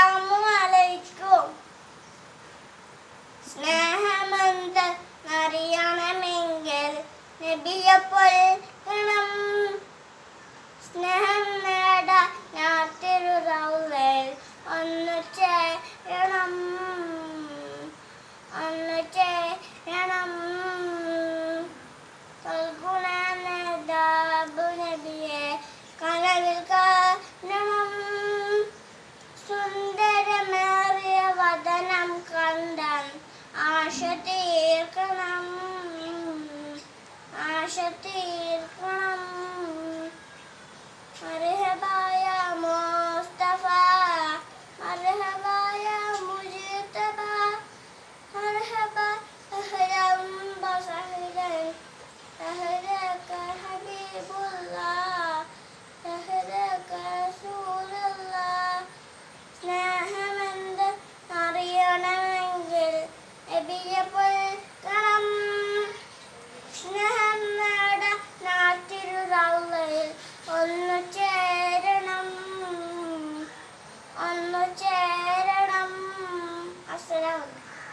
അസ്സലാമു അലൈക്കും. സ്നേഹമെന്തെന്നറിയണമെങ്കിൽ നബിയെ പൊൽക്കണം. സ്നേഹം നേടാൻ ഞാൻ തിരുറൗളയിൽ ഒന്നു ചേരണം. സൽഗുണനേതാബു നബിയെ കനവിൽ കാണണം. സുന്ദരമേറിയ വദനം കണ്ടാൽ ആശ തീർക്കണം. മർഹബായ മുസ്തഫ, മർഹബായ മുജ്തബ, മർഹബ അഹ്ലൻ വസഹ്ലൻ അഹ്ലക ഹബീബുല്ലാഹ് അഹ്ലക റസൂലുള്ളാഹ്. സ്നേഹമെന്തെന്നറിയണമെങ്കിൽ നബിയെ